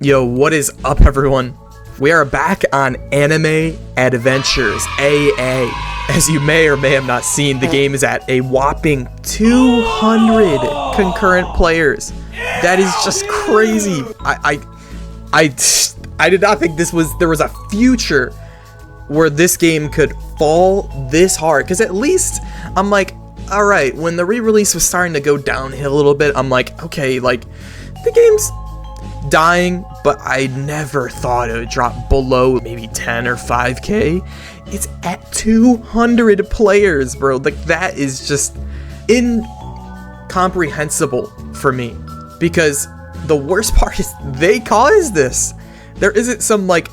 Yo, what is up, everyone? We are back on Anime Adventures AA. As you may or may have not seen, the game is at a whopping 200 concurrent players. That is just crazy. I did not think there was a future where this game could fall this hard. Because at least I'm like, all right, when the re-release was starting to go downhill a little bit, I'm like, okay, like the game's dying, but I never thought it would drop below maybe 10 or 5k. It's at 200 players, bro. Like, that is just incomprehensible for me, because the worst part is they caused this. There isn't some like,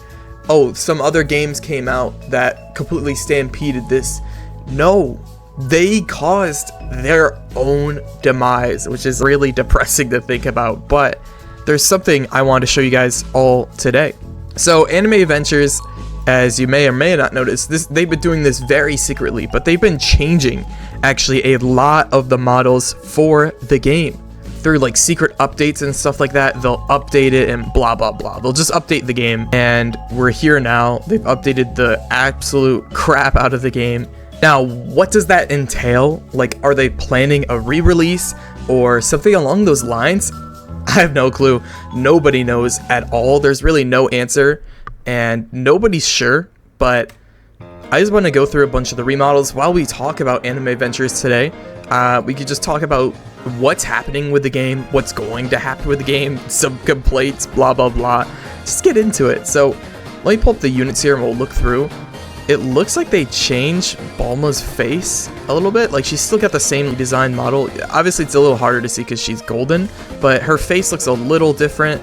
oh, some other games came out that completely stampeded this. No, they caused their own demise, which is really depressing to think about, but there's something I wanted to show you guys all today. So Anime Adventures, as you may or may not notice, they've been doing this very secretly, but they've been changing actually a lot of the models for the game through like secret updates and stuff like that. They'll update it and blah blah blah. They'll just update the game, and we're here now. They've updated the absolute crap out of the game. Now, what does that entail? Like, are they planning a re-release or something along those lines? I have no clue. Nobody knows at all. There's really no answer, and nobody's sure, but I just want to go through a bunch of the remodels while we talk about Anime Adventures today. We could just talk about what's happening with the game, what's going to happen with the game, some complaints, blah blah blah. Just get into it. So let me pull up the units here and we'll look through. It looks like they changed Bulma's face a little bit. Like, she's still got the same design model. Obviously, it's a little harder to see because she's golden, but her face looks a little different.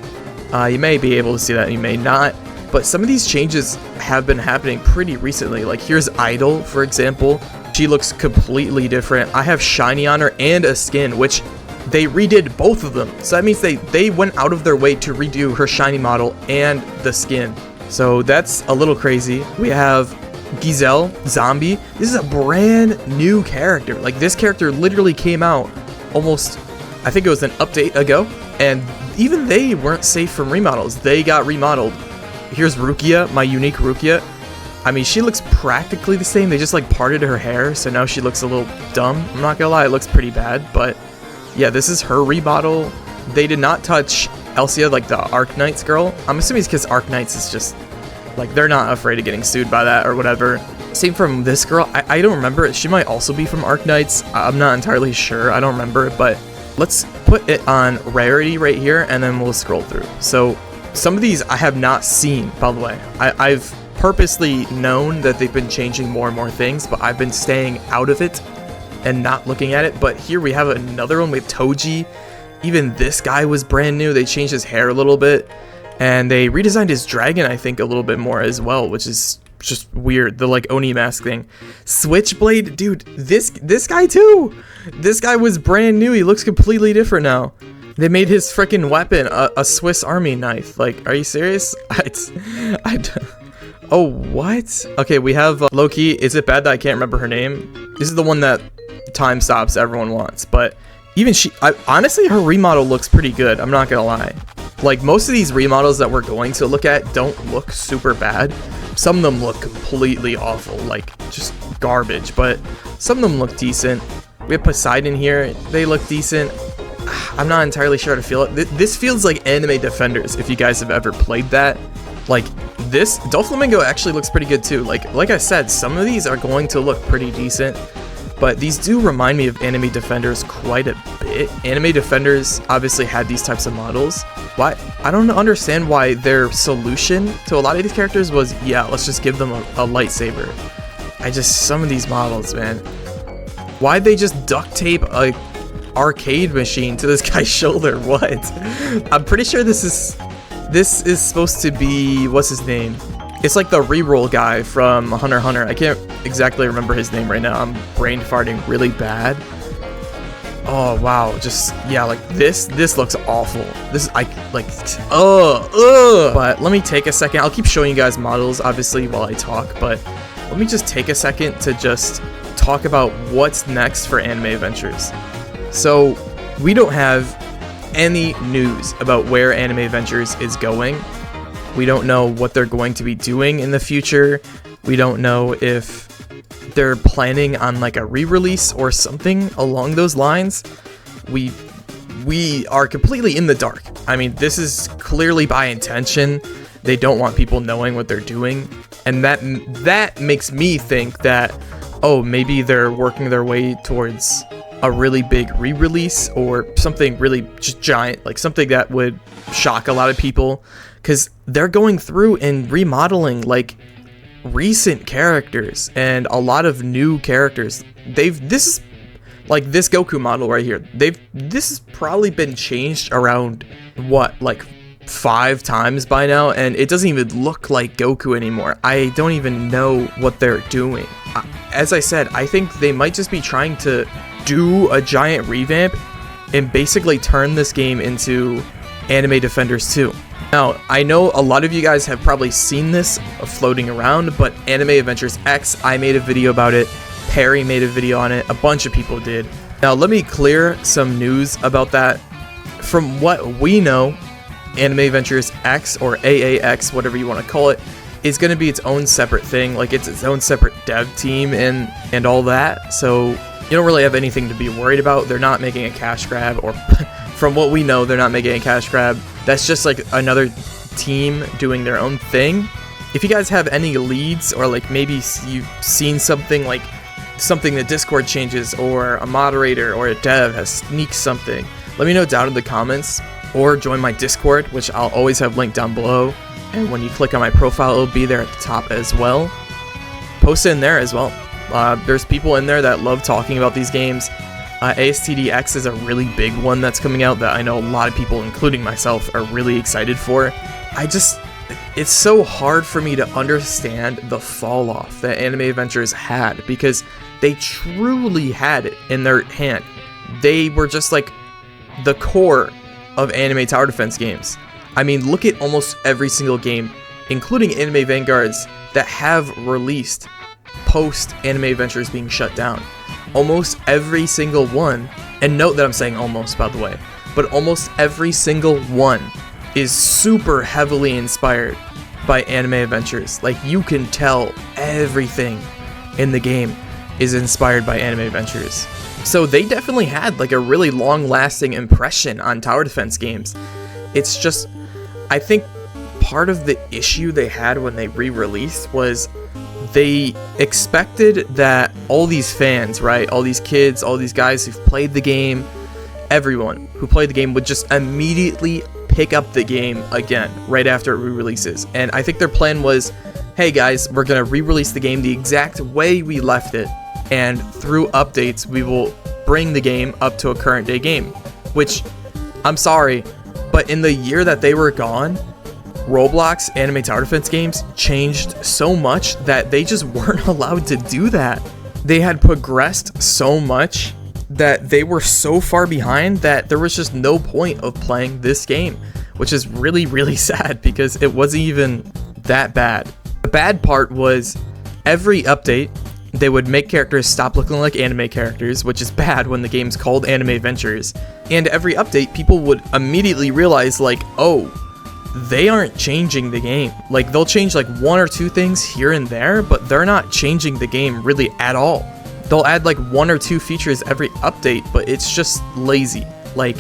You may be able to see that, you may not. But some of these changes have been happening pretty recently. Like, here's Idol, for example. She looks completely different. I have shiny on her and a skin, which they redid both of them. So that means they went out of their way to redo her shiny model and the skin. So that's a little crazy. We have Giselle, Zombie. This is a brand new character. Like, this character literally came out almost, I think it was an update ago, and even they weren't safe from remodels. They got remodeled. Here's Rukia, my unique Rukia. I mean, she looks practically the same. They just like parted her hair, so now she looks a little dumb. I'm not gonna lie, it looks pretty bad, but yeah, this is her remodel. They did not touch Elsia, like the Arknights girl. I'm assuming it's because Arknights is just like, they're not afraid of getting sued by that or whatever. Same from this girl. I don't remember it. She might also be from Arknights. I'm not entirely sure. I don't remember it, but let's put it on rarity right here, and then we'll scroll through. So some of these I have not seen, by the way. I've purposely known that they've been changing more and more things, but I've been staying out of it and not looking at it. But here we have another one with Toji. Even this guy was brand new. They changed his hair a little bit, and they redesigned his dragon, I think, a little bit more as well, which is just weird. The like Oni mask thing. Switchblade, dude, this guy too. This guy was brand new. He looks completely different now. They made his freaking weapon a Swiss Army knife. Like, are you serious? Oh, what? Okay, we have Loki. Is it bad that I can't remember her name? This is the one that time stops everyone wants, but even honestly, her remodel looks pretty good. I'm not gonna lie. Like, most of these remodels that we're going to look at don't look super bad. Some of them look completely awful, like just garbage, but some of them look decent. We have Poseidon here. They look decent. I'm not entirely sure how to feel it. This feels like Anime Defenders, if you guys have ever played that. Like, this Doflamingo actually looks pretty good too. Like I said, some of these are going to look pretty decent, but these do remind me of Anime Defenders quite a bit. Anime Defenders obviously had these types of models. Why? I don't understand why their solution to a lot of these characters was, yeah, let's just give them a lightsaber. Some of these models, man. Why'd they just duct tape a arcade machine to this guy's shoulder? What? I'm pretty sure this is supposed to be, what's his name? It's like the reroll guy from Hunter x Hunter. I can't exactly remember his name right now. I'm brain farting really bad. Oh wow, just, yeah, like this looks awful. But let me take a second. I'll keep showing you guys models obviously while I talk, but let me just take a second to just talk about what's next for Anime Adventures. So we don't have any news about where Anime Adventures is going. We don't know what they're going to be doing in the future. We don't know if they're planning on like a re-release or something along those lines. We are completely in the dark. I mean, this is clearly by intention. They don't want people knowing what they're doing, and that makes me think that, oh, maybe they're working their way towards a really big re-release or something really giant, like something that would shock a lot of people, because they're going through and remodeling like recent characters and a lot of new characters. This is like this Goku model right here. This has probably been changed around what, like 5 times by now, and it doesn't even look like Goku anymore. I don't even know what they're doing. As I said, I think they might just be trying to do a giant revamp and basically turn this game into Anime Defenders 2. Now, I know a lot of you guys have probably seen this floating around, but Anime Adventures X, I made a video about it, Perry made a video on it, a bunch of people did. Now, let me clear some news about that. From what we know, Anime Adventures X, or AAX, whatever you want to call it, is going to be its own separate thing. Like, it's its own separate dev team and all that, so you don't really have anything to be worried about. They're not making a cash grab, or from what we know, they're not making a cash grab. That's just like another team doing their own thing. If you guys have any leads, or like maybe you've seen something like something that Discord changes, or a moderator or a dev has sneaked something, let me know down in the comments, or join my Discord, which I'll always have linked down below, and when you click on my profile, it'll be there at the top as well. Post it in there as well. There's people in there that love talking about these games. ASTDX is a really big one that's coming out that I know a lot of people, including myself, are really excited for. It's so hard for me to understand the fall off that Anime Adventures had, because they truly had it in their hand. They were just like the core of anime tower defense games. I mean, look at almost every single game, including Anime Vanguards, that have released post Anime Adventures being shut down. Almost every single one, and note that I'm saying almost, by the way, but almost every single one is super heavily inspired by Anime Adventures. Like, you can tell everything in the game is inspired by Anime Adventures. So they definitely had like a really long-lasting impression on tower defense games. It's just, I think part of the issue they had when they re-released was they expected that all these fans, right, all these kids, all these guys who've played the game, everyone who played the game would just immediately pick up the game again right after it re-releases. And I think their plan was, hey guys, we're gonna re-release the game the exact way we left it, and through updates we will bring the game up to a current day game. Which, I'm sorry, but in the year that they were gone, Roblox anime tower defense games changed so much that they just weren't allowed to do that. They had progressed so much that they were so far behind that there was just no point of playing this game, which is really, really sad because it wasn't even that bad. The bad part was every update, they would make characters stop looking like anime characters, which is bad when the game's called Anime Adventures. And every update, people would immediately realize, like, oh, they aren't changing the game. Like, they'll change like 1 or 2 things here and there, but they're not changing the game really at all. They'll add like 1 or 2 features every update, but it's just lazy. Like,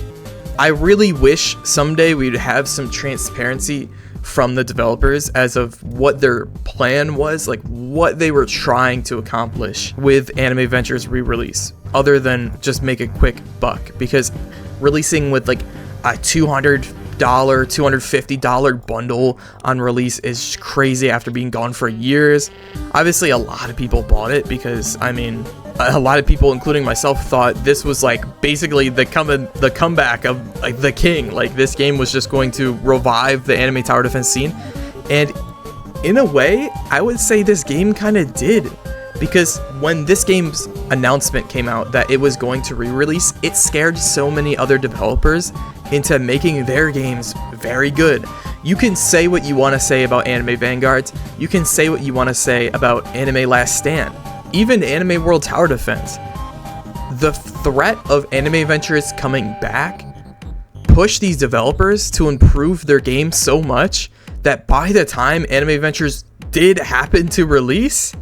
I really wish someday we'd have some transparency from the developers as of what their plan was, like what they were trying to accomplish with Anime Adventures re-release, other than just make a quick buck. Because releasing with like a $200, $250 bundle on release is crazy after being gone for years. Obviously, a lot of people bought it because, I mean, a lot of people, including myself, thought this was like basically the comeback of like the king. Like, this game was just going to revive the anime tower defense scene, and in a way, I would say this game kind of did. Because when this game's announcement came out that it was going to re-release, it scared so many other developers into making their games very good. You can say what you want to say about Anime Vanguards, you can say what you want to say about Anime Last Stand, even Anime World Tower Defense. The threat of Anime Adventures coming back pushed these developers to improve their game so much that by the time Anime Adventures did happen to release,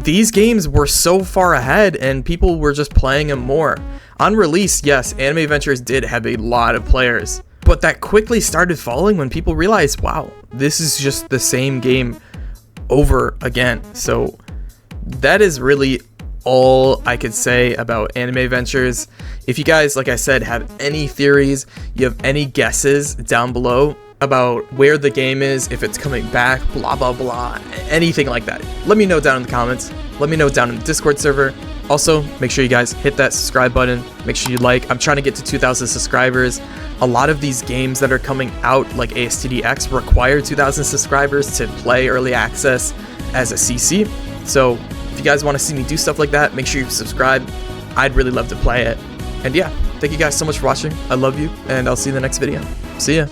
these games were so far ahead and people were just playing them more. On release, yes, Anime Adventures did have a lot of players, but that quickly started falling when people realized, wow, this is just the same game over again. So that is really all I could say about Anime Adventures. If you guys, like I said, have any theories, you have any guesses down below about where the game is, if it's coming back, blah blah blah, anything like that, let me know down in the comments. Let me know down in the Discord server. Also, make sure you guys hit that subscribe button, make sure you like. I'm trying to get to 2,000 subscribers. A lot of these games that are coming out, like astdx, require 2,000 subscribers to play early access as a CC. So if you guys want to see me do stuff like that, make sure you subscribe. I'd really love to play it. And yeah, thank you guys so much for watching. I love you, and I'll see you in the next video. See ya.